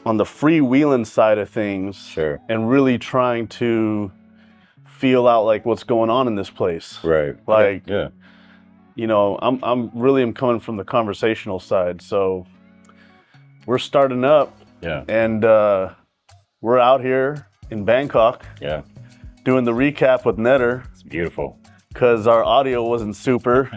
on the freewheeling side of things, Sure. and really trying to feel out like what's going on in this place. Right. Like, yeah. you know, I'm really coming from the conversational side. So we're starting up, and we're out here in Bangkok, doing the recap with Netter. It's beautiful. Because our audio wasn't super.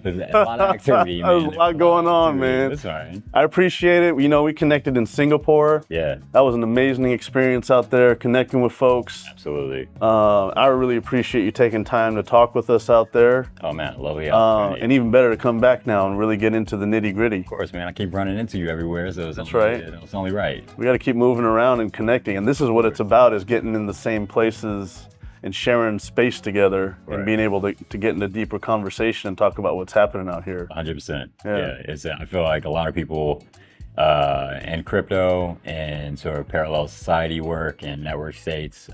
There's a lot of activity, man. There's a lot going on, man. That's fine. I appreciate it. You know, we connected in Singapore. Yeah. That was an amazing experience out there, connecting with folks. Absolutely. I really appreciate you taking time to talk with us out there. Oh, man, love the opportunity. And even better to come back now and really get into the nitty gritty. Of course, man. I keep running into you everywhere, so That's right. It's only right. We got to keep moving around and connecting. And this is what it's about, is getting in the same places and sharing space together, and being able to get into deeper conversation and talk about what's happening out here. 100%. Yeah. I feel like a lot of people in crypto and sort of parallel society work and network states,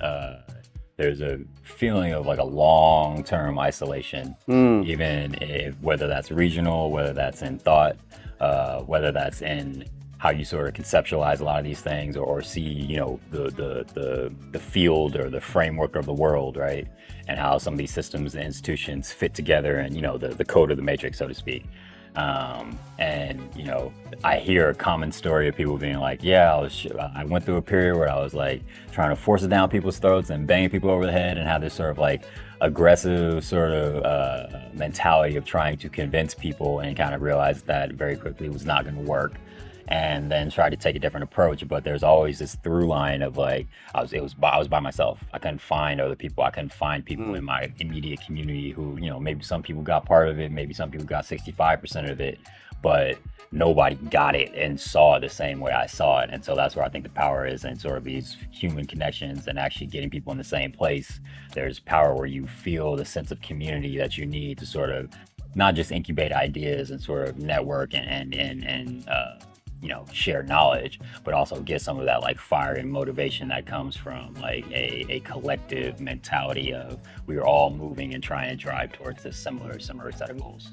there's a feeling of like a long-term isolation, even whether that's regional, whether that's in thought, whether that's in how you sort of conceptualize a lot of these things, or see, you know, the field or the framework of the world, right? And how some of these systems and institutions fit together, and, you know, the code of the matrix, so to speak. And, you know, I hear a common story of people being like, yeah, I went through a period where I was like trying to force it down people's throats and banging people over the head, and have this sort of like aggressive sort of mentality of trying to convince people, and kind of realized that very quickly was not going to work. And then try to take a different approach. But there's always this through line of like, I was by myself. I couldn't find other people. I couldn't find people in my immediate community who, you know, maybe some people got part of it, maybe some people got 65% of it, but nobody got it and saw it the same way I saw it. And so that's where I think the power is, in sort of these human connections and actually getting people in the same place. There's power where you feel the sense of community that you need to sort of not just incubate ideas and sort of network and you know, share knowledge, but also get some of that like fire and motivation that comes from like a collective mentality of we are all moving and trying to drive towards this similar set of goals.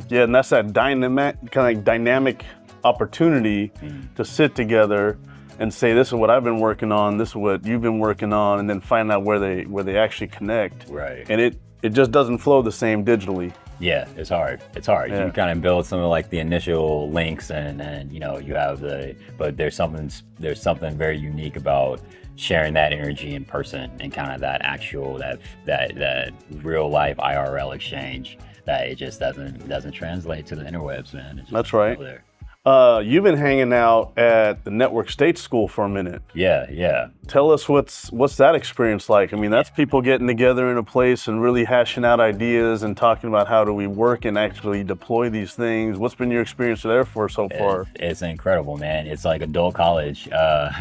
Yeah, and that's that dynamic opportunity to sit together and say, this is what I've been working on, this is what you've been working on, and then find out where they actually connect. Right. And it just doesn't flow the same digitally. Yeah, it's hard. Yeah. You kind of build some of like the initial links, and you know, you have but there's something very unique about sharing that energy in person, and kind of that actual that real life IRL exchange, that it just doesn't translate to the interwebs, man. That's right. You've been hanging out at the Network State School for a minute. Yeah. Tell us what's that experience like? I mean, that's people getting together in a place and really hashing out ideas and talking about how do we work and actually deploy these things. What's been your experience there for so far? It's incredible, man. It's like adult college.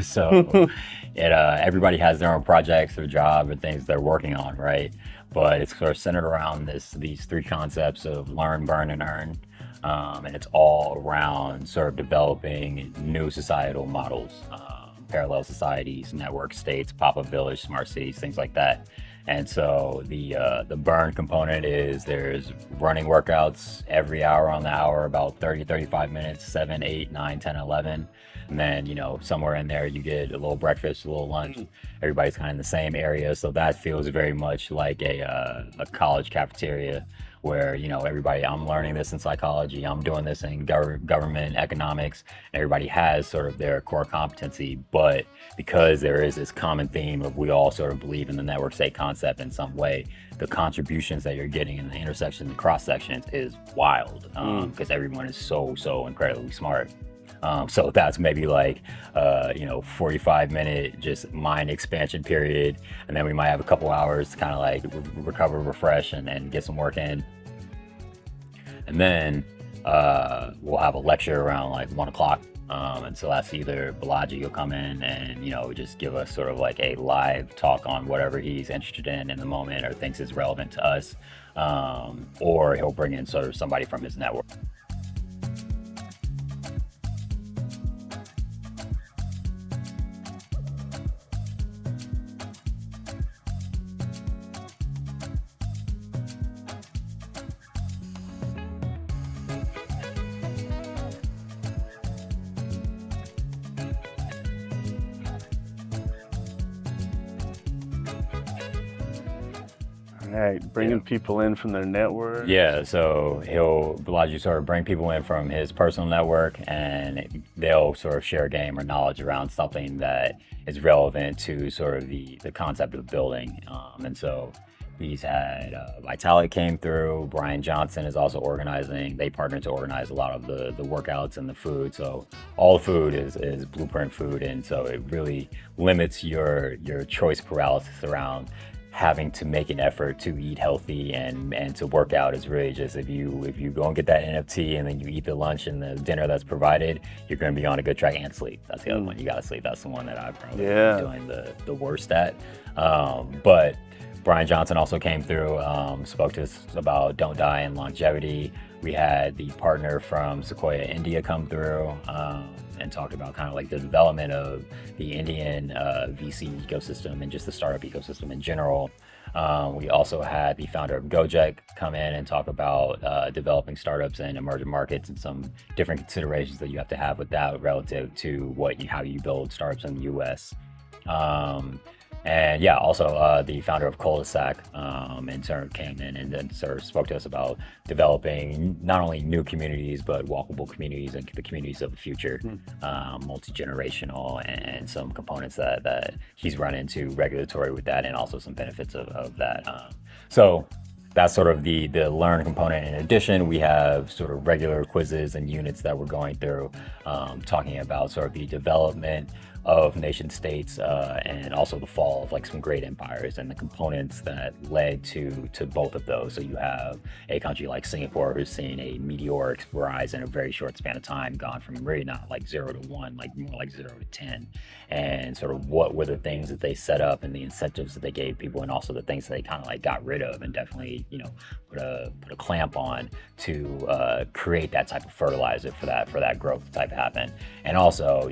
So everybody has their own projects or job and things they're working on, right? But it's sort of centered around these three concepts of learn, burn, and earn. And it's all around sort of developing new societal models, parallel societies, network states, pop-up village, smart cities, things like that. And so the burn component is there's running workouts every hour on the hour, about 30, 35 minutes, 7, 8, 9, 10, 11. And then, you know, somewhere in there you get a little breakfast, a little lunch. Everybody's kind of in the same area. So that feels very much like a college cafeteria where, you know, everybody, I'm learning this in psychology, I'm doing this in government economics. Everybody has sort of their core competency, but because there is this common theme of we all sort of believe in the network state concept in some way, the contributions that you're getting in the intersections and cross sections is wild, because everyone is so incredibly smart. So that's maybe like, 45-minute just mind expansion period. And then we might have a couple hours to kind of like recover, refresh, and get some work in. And then we'll have a lecture around like 1 o'clock, And so that's either Balaji will come in and, just give us sort of like a live talk on whatever he's interested in the moment or thinks is relevant to us. Or he'll bring in sort of somebody from his network. Right, bringing people in from their network. Yeah, so Balaji sort of bring people in from his personal network, and they'll sort of share game or knowledge around something that is relevant to sort of the concept of building. And so he's had Vitalik came through. Brian Johnson is also organizing. They partnered to organize a lot of the workouts and the food. So all the food is Blueprint food, and so it really limits your choice paralysis around having to make an effort to eat healthy and to work out. Is really just if you go and get that NFT and then you eat the lunch and the dinner that's provided, you're going to be on a good track, and sleep. That's the other one. You got to sleep. That's the one that I've probably been doing the worst at. But Brian Johnson also came through, spoke to us about Don't Die and longevity. We had the partner from Sequoia India come through and talked about kind of like the development of the Indian VC ecosystem and just the startup ecosystem in general. We also had the founder of Gojek come in and talk about developing startups in emerging markets and some different considerations that you have to have with that relative to how you build startups in the US. And yeah, also the founder of Cul-de-sac in turn came in and then sort of spoke to us about developing not only new communities, but walkable communities and the communities of the future, multi-generational, and some components that he's run into regulatory with that, and also some benefits of that. So that's sort of the learn component. In addition, we have sort of regular quizzes and units that we're going through, talking about sort of the development of nation states and also the fall of like some great empires and the components that led to both of those. So you have a country like Singapore who's seen a meteoric rise in a very short span of time, gone from really not like 0 to 1, like more like 0 to 10. And sort of what were the things that they set up and the incentives that they gave people, and also the things that they kind of like got rid of and definitely, put a clamp on to create that type of fertilizer for that growth type to happen. And also,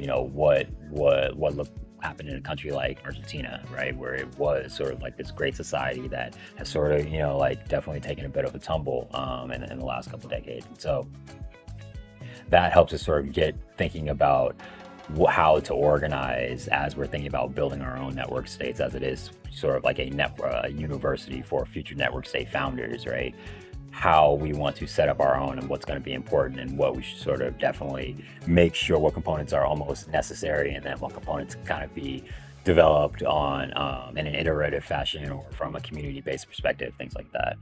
what happened in a country like Argentina, right, where it was sort of like this great society that has sort of, like definitely taken a bit of a tumble in the last couple of decades. And so that helps us sort of get thinking about how to organize as we're thinking about building our own network states, as it is sort of like a university for future network state founders, right? How we want to set up our own and what's going to be important, and what we should sort of definitely make sure what components are almost necessary, and then what components can kind of be developed on in an iterative fashion or from a community-based perspective, things like that.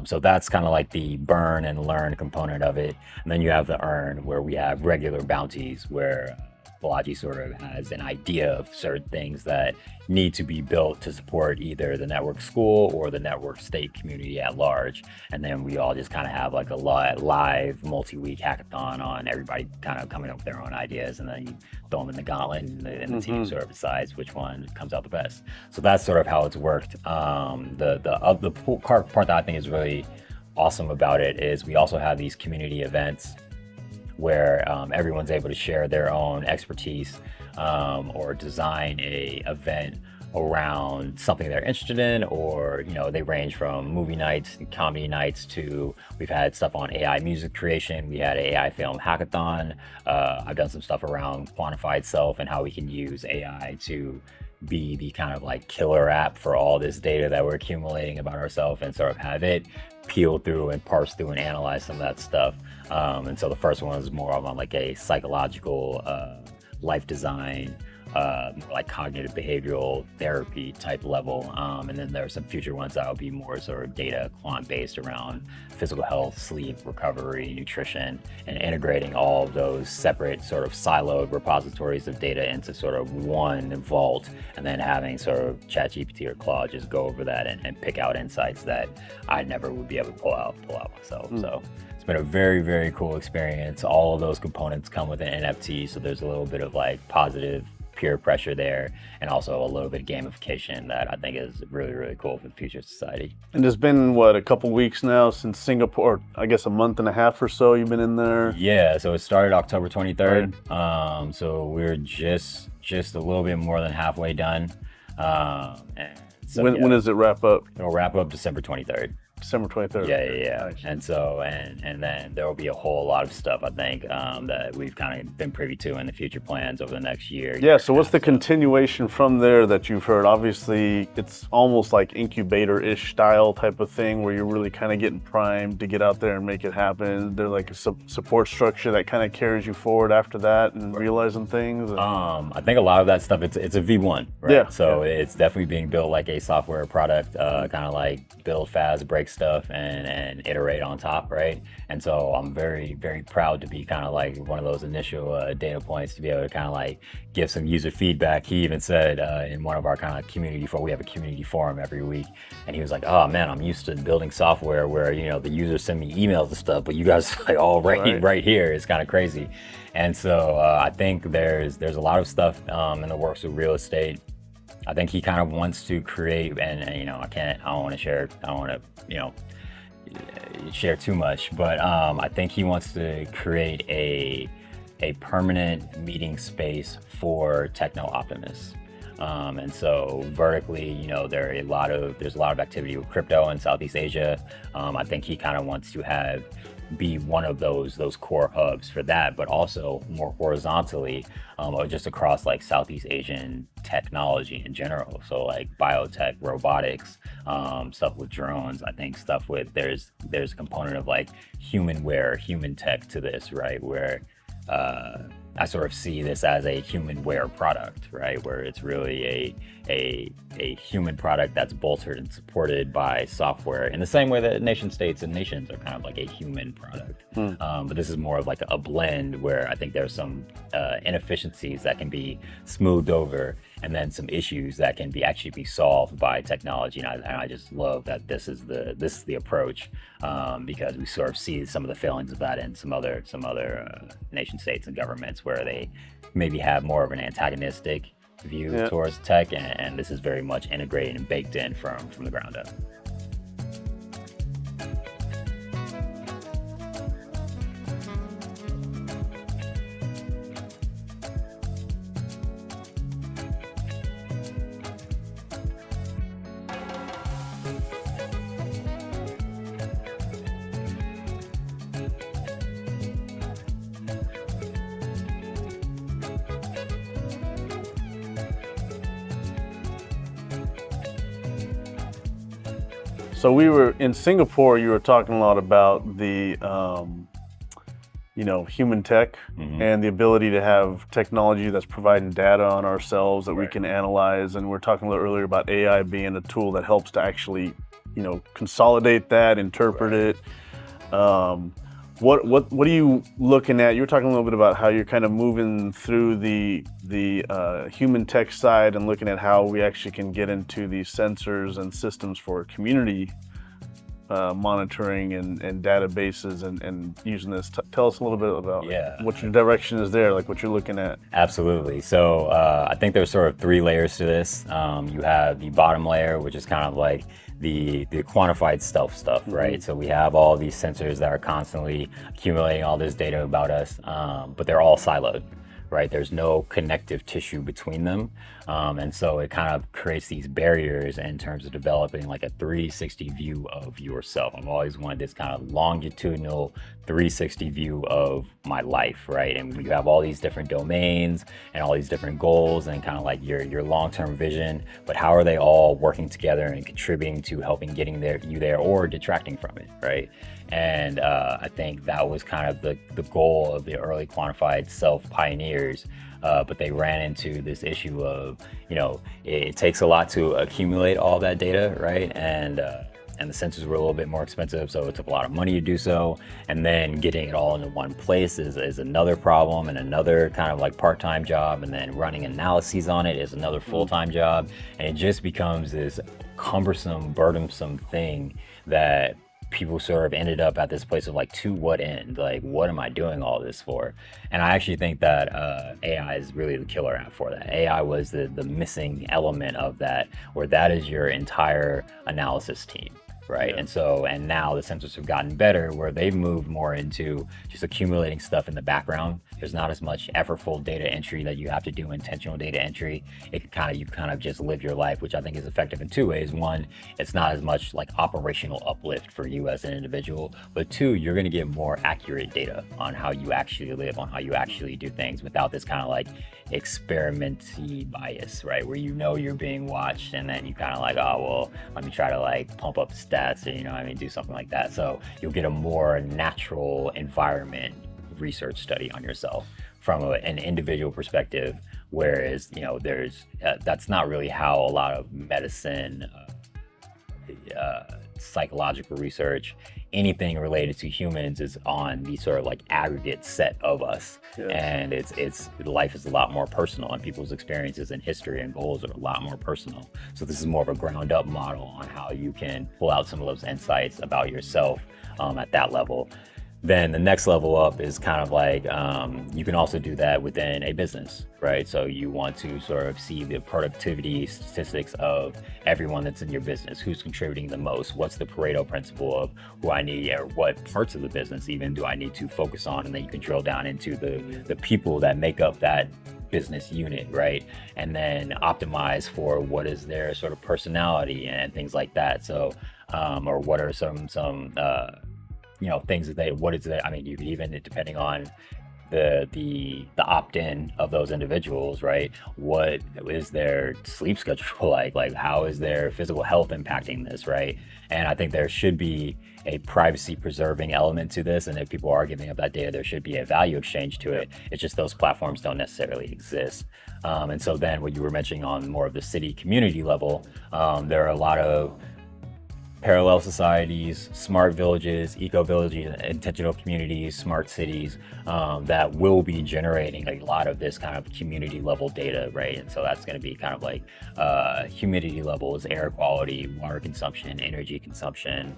So that's kind of like the burn and learn component of it. And then you have the earn, where we have regular bounties, where Balaji sort of has an idea of certain things that need to be built to support either the network school or the network state community at large. And then we all just kind of have like a live multi-week hackathon on everybody kind of coming up with their own ideas, and then you throw them in the gauntlet, and the team sort of decides which one comes out the best. So that's sort of how it's worked. The part that I think is really awesome about it is we also have these community events where everyone's able to share their own expertise or design a event around something they're interested in, or they range from movie nights and comedy nights to, we've had stuff on AI music creation. We had an AI film hackathon. I've done some stuff around quantified self and how we can use AI to be the kind of like killer app for all this data that we're accumulating about ourselves, and sort of have it peel through and parse through and analyze some of that stuff. And so the first one is more of on like a psychological life design like cognitive behavioral therapy type level. And then there are some future ones that will be more sort of data quant based around physical health, sleep, recovery, nutrition, and integrating all of those separate sort of siloed repositories of data into sort of one vault, and then having sort of ChatGPT or Claude just go over that and pick out insights that I never would be able to pull out myself. So it's been a very, very cool experience. All of those components come with an NFT, so there's a little bit of like positive peer pressure there, and also a little bit of gamification that I think is really, really cool for the future of society. And it's been, what, a couple weeks now since Singapore, I guess a month and a half or so you've been in there? Yeah, so it started October 23rd. Right. So we're just a little bit more than halfway done. And so, when does it wrap up? It'll wrap up December 23rd. December 23rd. Yeah. Nice. And so, and then there will be a whole lot of stuff, I think, that we've kind of been privy to in the future plans over the next year. Yeah, so what's the continuation from there that you've heard? Obviously, it's almost like incubator-ish style type of thing where you're really kind of getting primed to get out there and make it happen. There's like a support structure that kind of carries you forward after that and realizing things. I think a lot of that stuff, it's a V1, right? Yeah. So it's definitely being built like a software product, kind of like build fast, break stuff, and iterate on top, right? And so I'm very, very proud to be kind of like one of those initial data points to be able to kind of like give some user feedback. He even said in one of our kind of community forum, we have a community forum every week, and he was like, oh man, I'm used to building software where, you know, the users send me emails and stuff, but you guys like all right here. It's kind of crazy. And so I think there's a lot of stuff in the works with real estate. I think he kind of wants to create, and you know, I don't want to share, you know, share too much, but I think he wants to create a permanent meeting space for techno optimists. And so vertically, you know, there's a lot of activity with crypto in Southeast Asia. I think he kind of wants to be one of those core hubs for that, but also more horizontally, just across like Southeast Asian technology in general. So like biotech, robotics, stuff with drones. I think stuff with there's a component of like humanware, human tech to this, right? Where I sort of see this as a humanware product, right? Where it's really a human product that's bolstered and supported by software in the same way that nation states and nations are kind of like a human product. But this is more of like a blend where I think there's some inefficiencies that can be smoothed over, and then some issues that can actually be solved by technology. And I just love that this is the approach, because we sort of see some of the failings of that in some other nation states and governments where they maybe have more of an antagonistic view towards tech, and this is very much integrated and baked in from the ground up. So we were in Singapore, you were talking a lot about the, you know, human tech and the ability to have technology that's providing data on ourselves that we can analyze. And we're talking a little earlier about AI being a tool that helps to actually, you know, consolidate that, interpret it. What are you looking at? You were talking a little bit about how you're kind of moving through the human tech side and looking at how we actually can get into these sensors and systems for community monitoring and databases and using this. Tell us a little bit about what your direction is there, like what you're looking at. Absolutely. So I think there's sort of three layers to this. You have the bottom layer, which is kind of like the quantified stealth stuff, right? So we have all these sensors that are constantly accumulating all this data about us, but they're all siloed, right? There's no connective tissue between them. And so it kind of creates these barriers in terms of developing like a 360 view of yourself. I've always wanted this kind of longitudinal 360 view of my life, right? And you have all these different domains and all these different goals and kind of like your long-term vision, but how are they all working together and contributing to helping getting you there or detracting from it, right? And I think that was kind of the goal of the early quantified self pioneers, but they ran into this issue of, it takes a lot to accumulate all that data, right? And the sensors were a little bit more expensive, so it took a lot of money to do so. And then getting it all into one place is another problem, and another kind of like part-time job, and then running analyses on it is another full-time job. And it just becomes this cumbersome, burdensome thing that people sort of ended up at this place of like, to what end? Like, what am I doing all this for? And I actually think that AI is really the killer app for that. AI was the missing element of that, where that is your entire analysis team. Right. Yeah. And now the sensors have gotten better, where they've moved more into just accumulating stuff in the background. There's not as much effortful data entry that you have to do, intentional data entry. You kind of just live your life, which I think is effective in two ways. One, it's not as much like operational uplift for you as an individual, but two, you're going to get more accurate data on how you actually live, on how you actually do things, without this kind of like experimenty bias, right? Where you're being watched, and then you kind of like, oh, well, let me try to like pump up stats, or do something like that. So you'll get a more natural environment research study on yourself from an individual perspective, whereas there's that's not really how a lot of medicine, psychological research, anything related to humans is on the sort of like aggregate set of us. Yes. And it's life is a lot more personal, and people's experiences and history and goals are a lot more personal. So this is more of a ground up model on how you can pull out some of those insights about yourself at that level. Then the next level up is kind of like, you can also do that within a business, right? So you want to sort of see the productivity statistics of everyone that's in your business, who's contributing the most, what's the Pareto principle of who I need, or what parts of the business even do I need to focus on, and then you can drill down into the people that make up that business unit, right? And then optimize for what is their sort of personality and things like that. So, or what are some things that you could even, depending on the opt-in of those individuals, right? What is their sleep schedule like how is their physical health impacting this, right? And I think there should be a privacy preserving element to this, and if people are giving up that data, there should be a value exchange to it. It's just those platforms don't necessarily exist. And so then what you were mentioning on more of the city community level, there are a lot of parallel societies, smart villages, eco-villages, intentional communities, smart cities that will be generating a lot of this kind of community level data, right? And so that's going to be kind of like humidity levels, air quality, water consumption, energy consumption,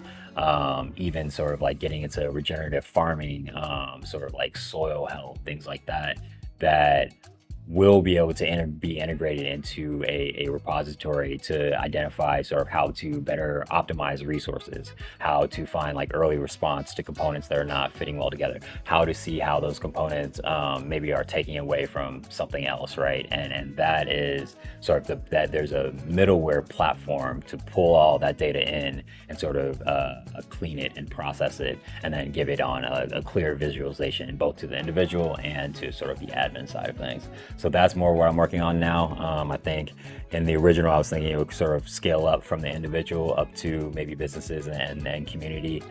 even sort of like getting into regenerative farming, sort of like soil health, things like that, that will be able to be integrated into a repository to identify sort of how to better optimize resources, how to find like early response to components that are not fitting well together, how to see how those components maybe are taking away from something else, right? And that is sort of that there's a middleware platform to pull all that data in and sort of clean it and process it, and then give it on a clear visualization, both to the individual and to sort of the admin side of things. So that's more what I'm working on now. I think in the original, I was thinking it would sort of scale up from the individual up to maybe businesses and community.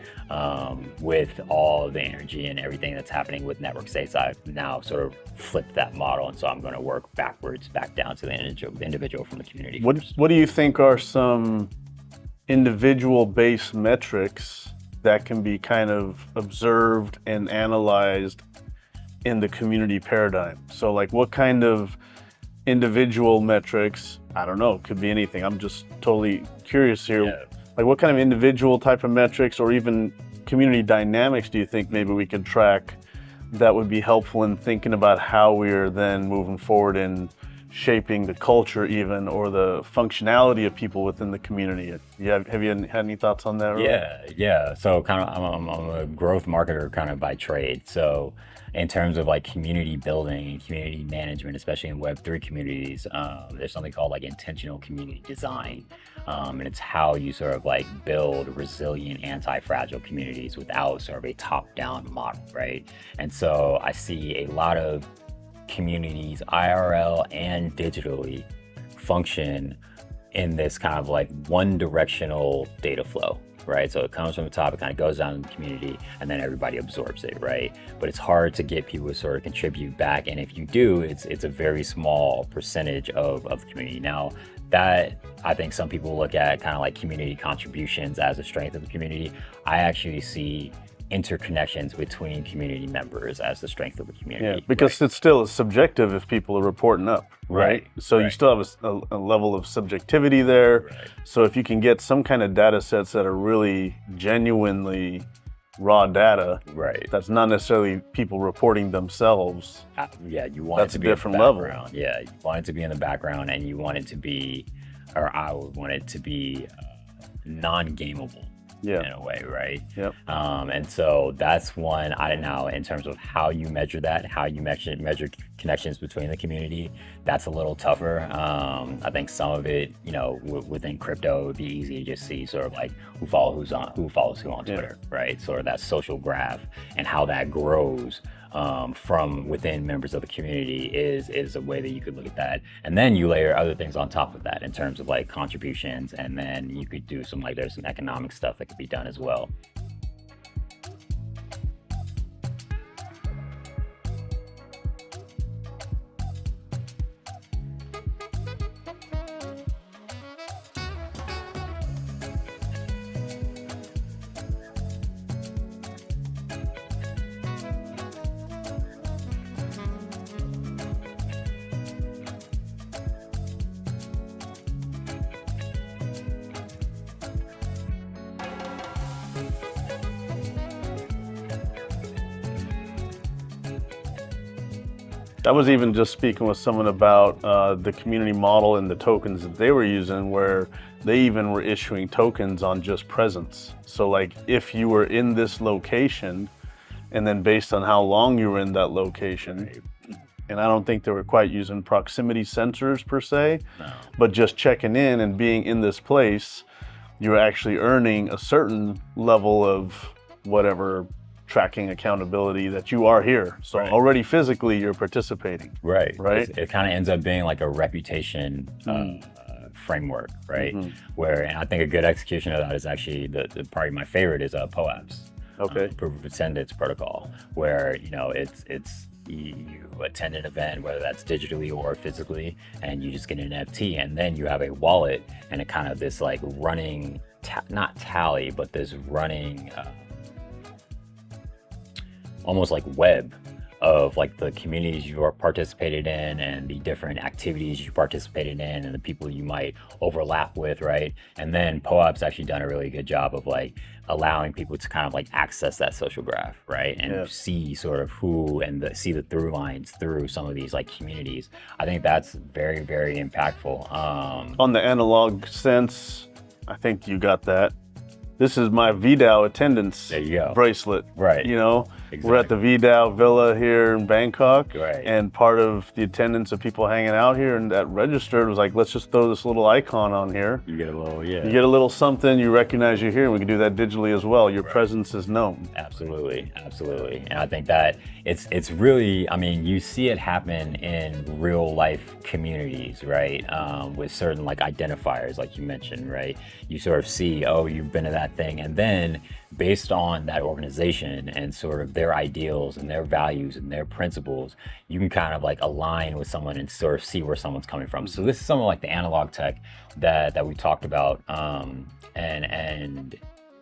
With all the energy and everything that's happening with network states, I've now sort of flipped that model. And so I'm going to work backwards, back down to the individual from the community. What do you think are some individual-based metrics that can be kind of observed and analyzed in the community paradigm? So like what kind of individual metrics, I don't know, could be anything. I'm just totally curious here. Yeah. Like what kind of individual type of metrics or even community dynamics do you think maybe we could track that would be helpful in thinking about how we're then moving forward in shaping the culture even, or the functionality of people within the community? Have you had any thoughts on that? Yeah. So kind of, I'm a growth marketer kind of by trade. So in terms of like community building and community management, especially in Web3 communities, there's something called like intentional community design. And it's how you sort of like build resilient, anti-fragile communities without sort of a top-down model, right? And so I see a lot of communities, IRL and digitally, function in this kind of like one directional data flow. right? So it comes from the top, it kind of goes down in the community, and then everybody absorbs it, right? But it's hard to get people to sort of contribute back, and if you do, it's a very small percentage of the community. Now, that I think some people look at kind of like community contributions as a strength of the community. I actually see interconnections between community members as the strength of the community. Yeah, because it's still subjective if people are reporting up, right? So you still have a level of subjectivity there. So if you can get some kind of data sets that are really genuinely raw data, that's not necessarily people reporting themselves. You want that's it to a be different in the level. Background. Yeah, you want it to be in the background, and you want it to be, or I would want it to be non-gameable. In a way, right? Yep. And so that's one I don't know in terms of how you measure that, how you measure connections between the community. That's a little tougher. I think some of it, you know, within crypto, it would be easy to just see sort of like who follows who on Twitter, right? Sort of that social graph and how that grows from within members of the community is a way that you could look at that. And then you layer other things on top of that in terms of like contributions, and then you could do some like there's some economic stuff that could be done as well. I was even just speaking with someone about the community model and the tokens that they were using, where they even were issuing tokens on just presence. So like if you were in this location, and then based on how long you were in that location, and I don't think they were quite using proximity sensors per se, but just checking in and being in this place, you're actually earning a certain level of whatever tracking accountability that you are here. So already physically you're participating. Right. It kind of ends up being like a reputation framework, right? Where, and I think a good execution of that is actually the probably my favorite is POAPs. Proof of Attendance Protocol, where you know it's you attend an event, whether that's digitally or physically, and you just get an NFT, and then you have a wallet and a kind of this like running not tally, but this running almost like web of like the communities you are participated in and the different activities you participated in and the people you might overlap with, right? And then POAP's actually done a really good job of like allowing people to kind of like access that social graph, right? And see sort of who and see the through lines through some of these like communities. I think that's very, very impactful. On the analog sense, I think you got that. This is my VDAO attendance bracelet. You know, we're at the VDAO Villa here in Bangkok, and part of the attendance of people hanging out here and that registered was like, let's just throw this little icon on here. You get a little, You get a little something, you recognize you're here, and we can do that digitally as well. Your presence is known. Absolutely, absolutely. And I think that it's really, I mean, you see it happen in real life communities, right? With certain like identifiers, like you mentioned, right? You sort of see, oh, you've been to that thing, and then based on that organization and sort of their ideals and their values and their principles, you can kind of like align with someone and sort of see where someone's coming from. So this is something like the analog tech that we talked about, and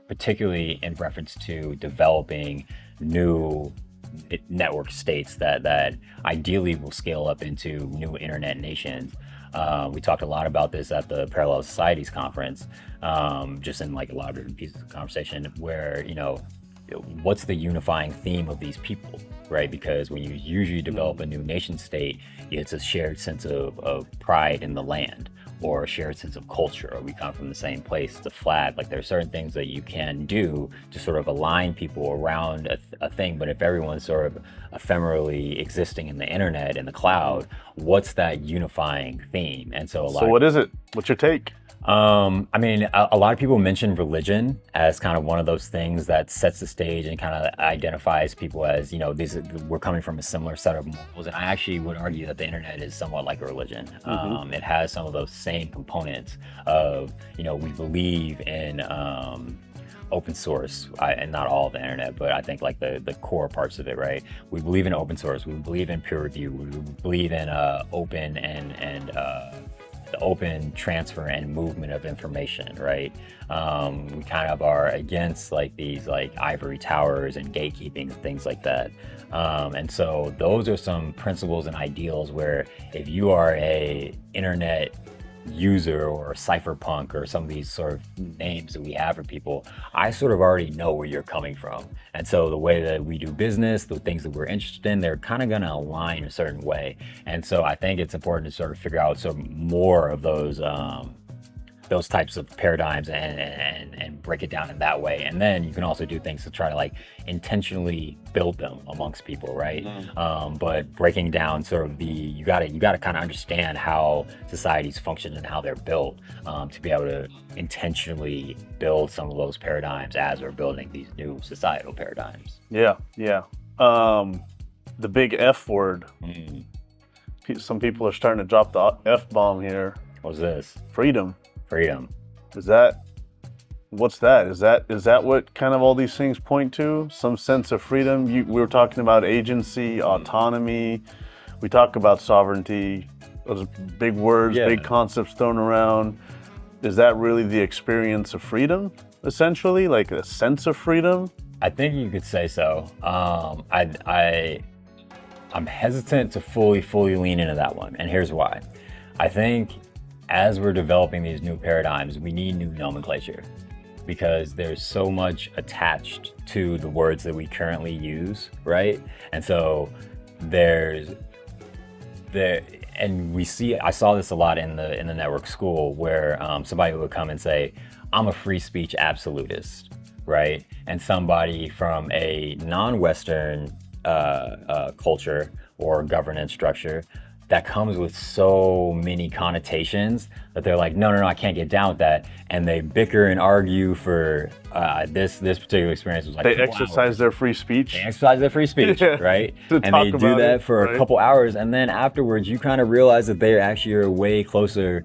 particularly in reference to developing new network states that ideally will scale up into new internet nations. We talked a lot about this at the Parallel Societies conference, just in like a lot of different pieces of conversation where, you know, what's the unifying theme of these people, right? Because when you usually develop a new nation state, it's a shared sense of pride in the land, or a shared sense of culture, or we come from the same place. It's a flag. Like there are certain things that you can do to sort of align people around a thing, but if everyone's sort of ephemerally existing in the internet, in the cloud, what's that unifying theme? And so what is it? What's your take? I mean, a lot of people mention religion as kind of one of those things that sets the stage and kind of identifies people as, you know, we're coming from a similar set of morals. And I actually would argue that the internet is somewhat like a religion. It has some of those same components of, you know, we believe in open source, and not all of the internet, but I think like the core parts of it, right? We believe in open source. We believe in peer review. We believe in open and the open transfer and movement of information, right? We kind of are against like these like ivory towers and gatekeeping and things like that. And so those are some principles and ideals where if you are a internet user or cypherpunk or some of these sort of names that we have for people, I sort of already know where you're coming from. And so the way that we do business, the things that we're interested in, they're kind of going to align a certain way. And so I think it's important to sort of figure out some more of those types of paradigms and break it down in that way. And then you can also do things to try to like intentionally build them amongst people, right? But breaking down sort of you gotta kind of understand how societies function and how they're built to be able to intentionally build some of those paradigms as we're building these new societal paradigms. Yeah. The big F word. Some people are starting to drop the F-bomb here. What's this? Freedom. What's that? Is that what kind of all these things point to? Some sense of freedom? We were talking about agency, autonomy. We talk about sovereignty. Those big words, big concepts thrown around. Is that really the experience of freedom, essentially? Like a sense of freedom? I think you could say so. I'm hesitant to fully lean into that one, and here's why. I think as we're developing these new paradigms, we need new nomenclature because there's so much attached to the words that we currently use, right? And so I saw this a lot in the network school where somebody would come and say, I'm a free speech absolutist, right? And somebody from a non-Western culture or governance structure that comes with so many connotations that they're like, no, I can't get down with that. And they bicker and argue for this particular experience was like they exercise their free speech. They exercise their free speech, right? And they do that for a couple hours. And then afterwards, you kind of realize that they actually are way closer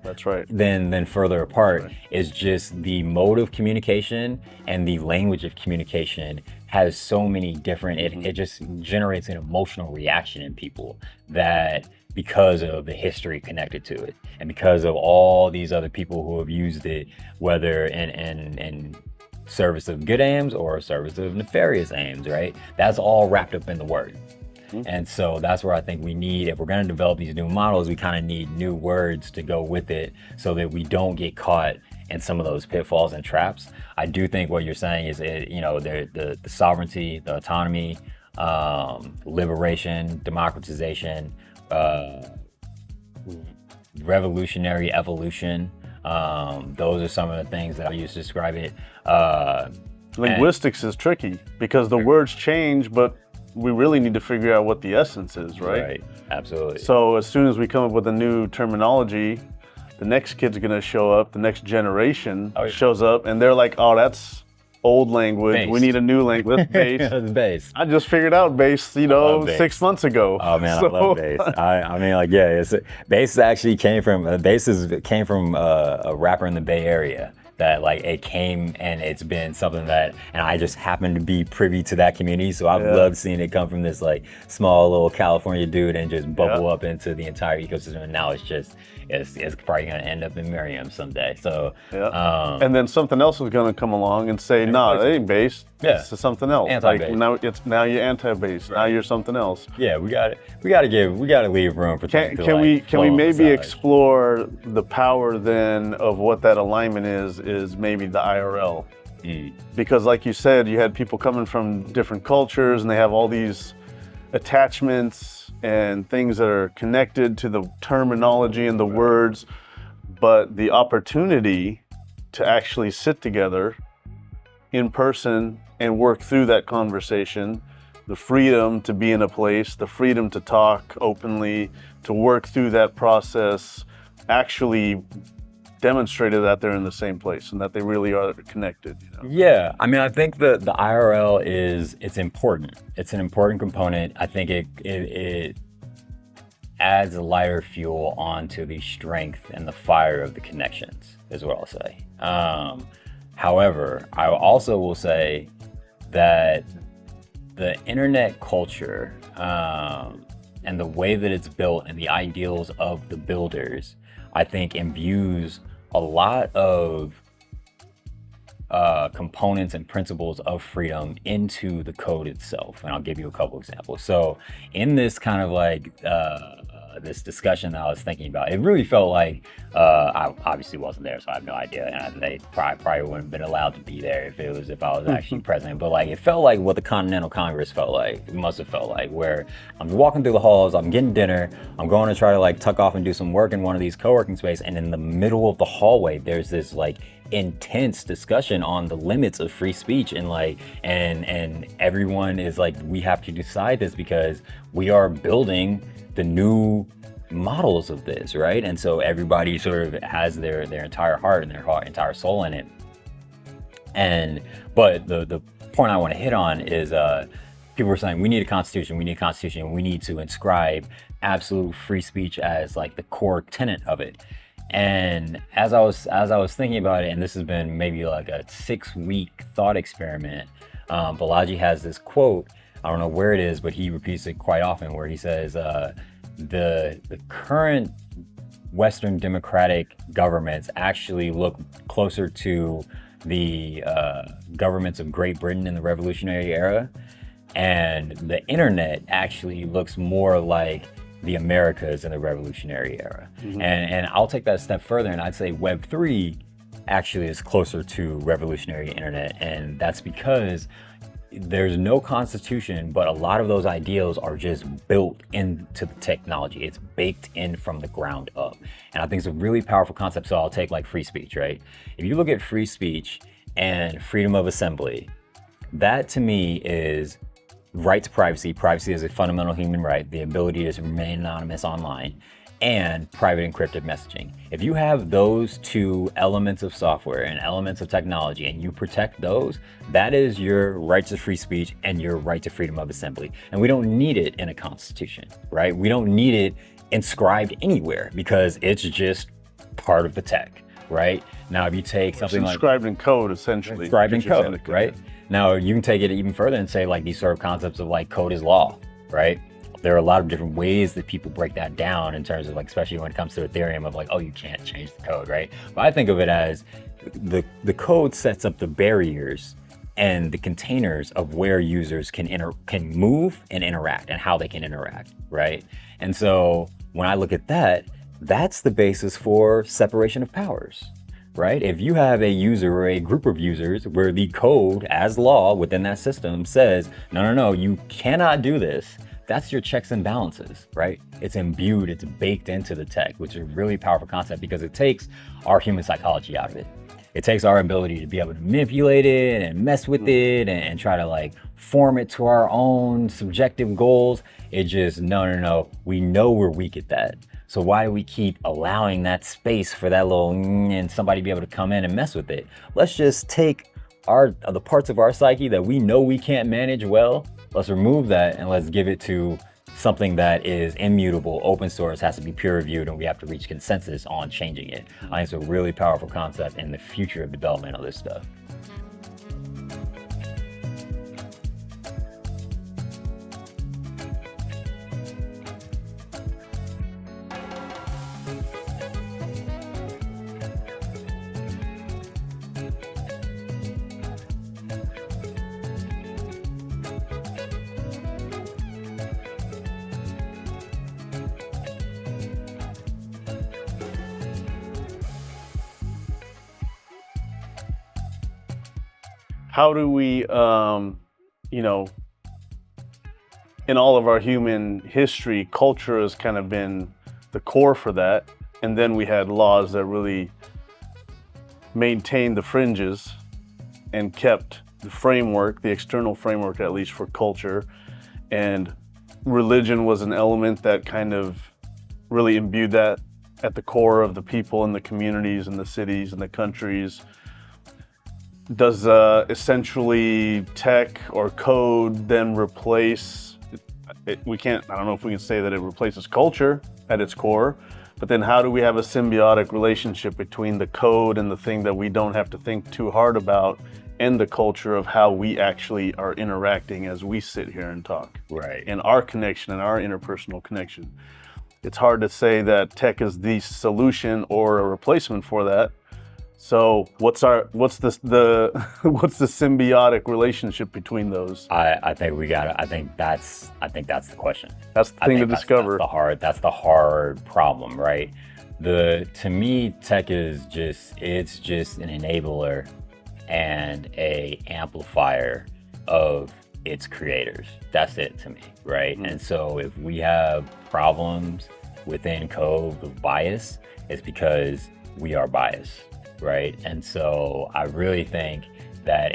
than further apart. It's just the mode of communication and the language of communication has so many different, it just generates an emotional reaction in people that because of the history connected to it and because of all these other people who have used it, whether in service of good aims or service of nefarious aims, right? That's all wrapped up in the word. And so that's where I think we need, if we're going to develop these new models, we kind of need new words to go with it so that we don't get caught in some of those pitfalls and traps. I do think what you're saying is, the sovereignty, the autonomy, liberation, democratization, revolutionary evolution. Those are some of the things that I use to describe it. Linguistics is tricky because the words change, but we really need to figure out what the essence is, right? Right, absolutely. So as soon as we come up with a new terminology, the next kid's gonna show up, the next generation shows up, and they're like, oh, that's old language. Based. We need a new language. Base. That's base. I just figured out base, 6 months ago. Oh man, I love base. I mean, base actually came from a rapper in the Bay Area. That it came and it's been something that, and I just happened to be privy to that community. So I've loved seeing it come from this small little California dude and just bubble up into the entire ecosystem. And now it's probably going to end up in Merriam someday. So, and then something else is going to come along and say, no, it ain't base. Yeah. It's something else. Anti-base. Now you're anti-base. Right. Now you're something else. Yeah, we got to leave room for things Can we maybe explore the power then of what that alignment is maybe the IRL? Because like you said, you had people coming from different cultures and they have all these attachments and things that are connected to the terminology and the words, but the opportunity to actually sit together in person and work through that conversation, the freedom to be in a place, the freedom to talk openly, to work through that process, actually demonstrated that they're in the same place and that they really are connected. Yeah, I mean, I think the IRL it's important. It's an important component. I think it adds a lighter fuel onto the strength and the fire of the connections, is what I'll say. However, I also will say that the internet culture and the way that it's built and the ideals of the builders, I think imbues a lot of components and principles of freedom into the code itself. And I'll give you a couple examples. So in this kind of like this discussion that I was thinking about, it really felt like I obviously wasn't there, so I have no idea, and they probably wouldn't have been allowed to be there if I was actually present. But like, it felt like what the Continental Congress felt like. It must have felt like, where I'm walking through the halls, I'm getting dinner, I'm going to try to like tuck off and do some work in one of these co-working spaces, and in the middle of the hallway, there's this like intense discussion on the limits of free speech, and like and everyone is like, we have to decide this because we are building the new models of this, right? And so everybody sort of has their entire heart and their entire soul in it. But the point I want to hit on is people were saying we need a constitution, we need to inscribe absolute free speech as like the core tenet of it. And as I was thinking about it, and this has been maybe like a 6-week thought experiment, Balaji has this quote, I don't know where it is, but he repeats it quite often, where he says, the current Western democratic governments actually look closer to the governments of Great Britain in the Revolutionary era, and the internet actually looks more like the Americas in the Revolutionary era. Mm-hmm. And I'll take that a step further, and I'd say Web3 actually is closer to revolutionary internet, and that's because there's no constitution, but a lot of those ideals are just built into the technology. It's baked in from the ground up. And I think it's a really powerful concept. So I'll take like free speech, right? If you look at free speech and freedom of assembly, that to me is right to privacy. Privacy is a fundamental human right, the ability to remain anonymous online, and private encrypted messaging. If you have those two elements of software and elements of technology and you protect those, that is your right to free speech and your right to freedom of assembly. And we don't need it in a constitution, right? We don't need it inscribed anywhere because it's just part of the tech, right? Now, if you take something like inscribed in code, essentially. Inscribed in code, right? Now, you can take it even further and say like these sort of concepts of like code is law, right? There are a lot of different ways that people break that down in terms of like, especially when it comes to Ethereum, of like, oh, you can't change the code, right? But I think of it as the code sets up the barriers and the containers of where users can move and interact and how they can interact, right? And so when I look at that, that's the basis for separation of powers, right? If you have a user or a group of users where the code as law within that system says, no, you cannot do this, that's your checks and balances, right? It's imbued, it's baked into the tech, which is a really powerful concept because it takes our human psychology out of it. It takes our ability to be able to manipulate it and mess with it and try to like form it to our own subjective goals. It just, no, we know we're weak at that. So why do we keep allowing that space for that little and somebody be able to come in and mess with it? Let's just take the parts of our psyche that we know we can't manage well. Let's remove that and let's give it to something that is immutable, open source, has to be peer reviewed, and we have to reach consensus on changing it. I think it's a really powerful concept in the future of development of this stuff. How do we, in all of our human history, culture has kind of been the core for that. And then we had laws that really maintained the fringes and kept the framework, the external framework, at least for culture. And religion was an element that kind of really imbued that at the core of the people and the communities and the cities and the countries. Does essentially tech or code then replace, I don't know if we can say that it replaces culture at its core, But then how do we have a symbiotic relationship between the code and the thing that we don't have to think too hard about, and the culture of how we actually are interacting as we sit here and talk? Right. And our connection and our interpersonal connection. It's hard to say that tech is the solution or a replacement for that. So what's the symbiotic relationship between those? I think that's the question. That's the thing to discover. That's the hard problem, right? To me, tech is just an enabler and a amplifier of its creators. That's it to me, right? And so if we have problems within code with bias, it's because we are biased, right? And so I really think that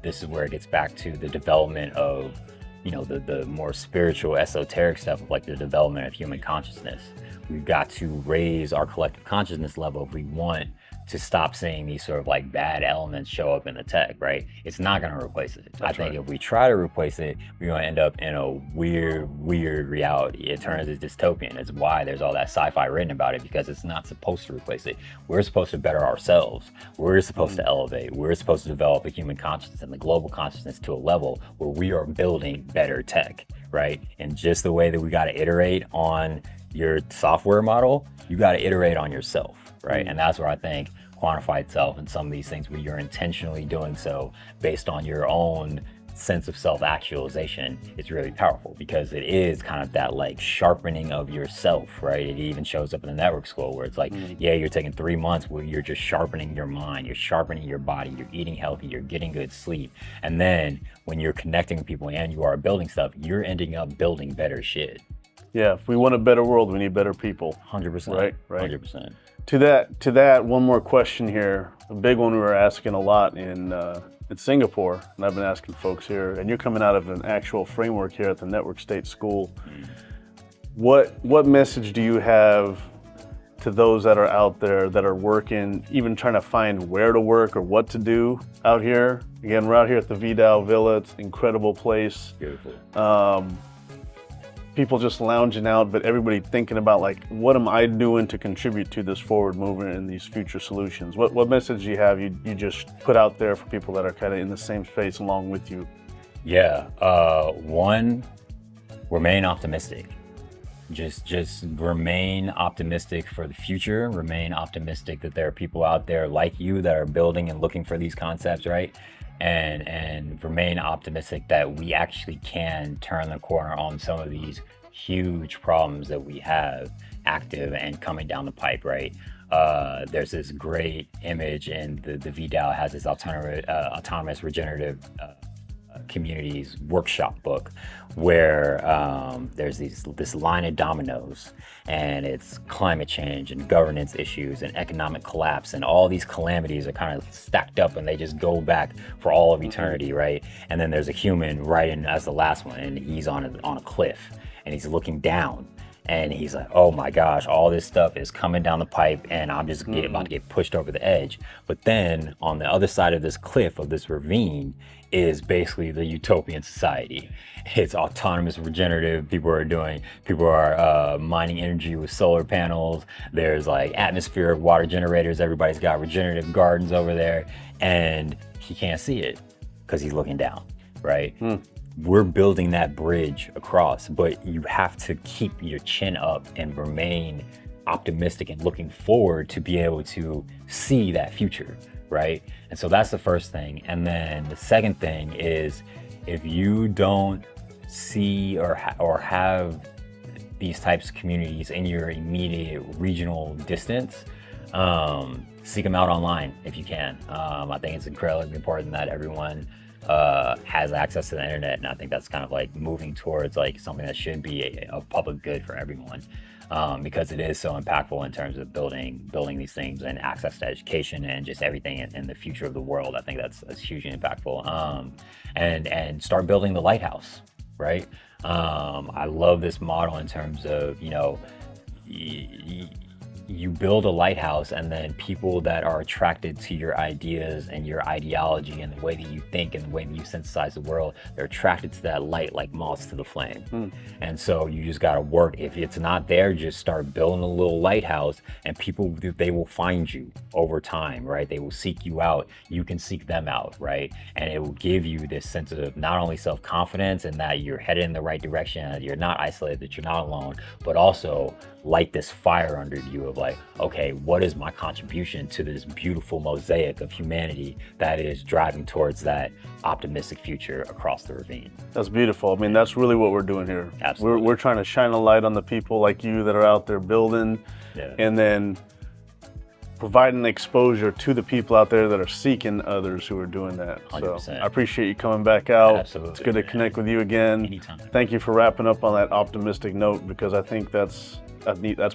this is where it gets back to the development of, the more spiritual, esoteric stuff of like the development of human consciousness. We've got to raise our collective consciousness level if we want to stop seeing these sort of like bad elements show up in the tech, right? It's not going to replace it. I think if we try to replace it, we're going to end up in a weird reality. It turns into dystopian. It's why there's all that sci-fi written about it, because it's not supposed to replace it. We're supposed to better ourselves. We're supposed to elevate. We're supposed to develop a human consciousness and the global consciousness to a level where we are building better tech, right? And just the way that we got to iterate on your software model, you got to iterate on yourself, right? And that's where I think quantified self and some of these things where you're intentionally doing so based on your own sense of self-actualization is really powerful, because it is kind of that like sharpening of yourself, right? It even shows up in the network school where it's like, yeah, you're taking 3 months where you're just sharpening your mind, you're sharpening your body, you're eating healthy, you're getting good sleep. And then when you're connecting with people and you are building stuff, you're ending up building better shit. Yeah, if we want a better world, we need better people. 100%. Right. 100%. To that, one more question here. A big one we were asking a lot in Singapore, and I've been asking folks here, and you're coming out of an actual framework here at the Network State School. What message do you have to those that are out there that are working, even trying to find where to work or what to do out here? Again, we're out here at the DAO Villa. It's an incredible place. Beautiful. People just lounging out, but everybody thinking about like, what am I doing to contribute to this forward movement and these future solutions? What message do you have you just put out there for people that are kind of in the same space along with you? Yeah, one, remain optimistic. Just remain optimistic for the future. Remain optimistic that there are people out there like you that are building and looking for these concepts, right? And remain optimistic that we actually can turn the corner on some of these huge problems that we have active and coming down the pipe, right? There's this great image, and the VDAO has this autonomous regenerative communities workshop book where there's this line of dominoes, and it's climate change and governance issues and economic collapse, and all these calamities are kind of stacked up and they just go back for all of eternity, right? And then there's a human right in as the last one, and he's on a cliff and he's looking down. And he's like, oh my gosh, all this stuff is coming down the pipe and I'm just about to get pushed over the edge. But then on the other side of this cliff, of this ravine, is basically the utopian society. It's autonomous regenerative. People are mining energy with solar panels. There's like atmospheric water generators. Everybody's got regenerative gardens over there. And he can't see it because he's looking down, right? We're building that bridge across, but you have to keep your chin up and remain optimistic and looking forward to be able to see that future, right? And so that's the first thing. And then the second thing is, if you don't see or have these types of communities in your immediate regional distance, seek them out online if you can. I think it's incredibly important that everyone has access to the internet, and I think that's kind of like moving towards like something that should be a public good for everyone, because it is so impactful in terms of building these things and access to education and just everything in the future of the world. I think that's hugely impactful. And start building the lighthouse, right? I love this model in terms of, you you build a lighthouse, and then people that are attracted to your ideas and your ideology and the way that you think and the way that you synthesize the world, they're attracted to that light like moths to the flame. And so you just got to work. If it's not there, just start building a little lighthouse, and people, they will find you over time, right? They will seek you out. You can seek them out, right? And it will give you this sense of not only self-confidence and that you're headed in the right direction, that you're not isolated, that you're not alone, but also light this fire under you of like, okay, what is my contribution to this beautiful mosaic of humanity that is driving towards that optimistic future across the ravine? That's beautiful. I mean, that's really what we're doing here. Absolutely. We're trying to shine a light on the people like you that are out there building, and then providing exposure to the people out there that are seeking others who are doing that. 100%. So I appreciate you coming back out. Absolutely. It's good to connect with you again. Anytime. Thank you for wrapping up on that optimistic note, because I think that's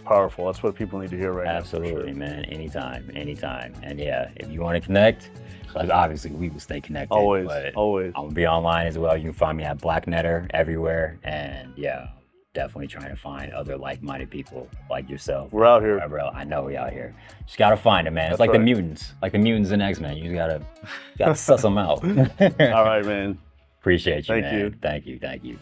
powerful. That's what people need to hear right now. Absolutely, man. Anytime. And yeah, if you want to connect, like obviously we will stay connected. Always. I'm gonna be online as well. You can find me at Blacknetter everywhere. And yeah, definitely trying to find other like-minded people like yourself. We're out here. I know we out here. Just gotta find them, man. It's like the mutants, in X-Men. You just gotta suss them out. All right, man. Appreciate you, man. Thank you. Thank you.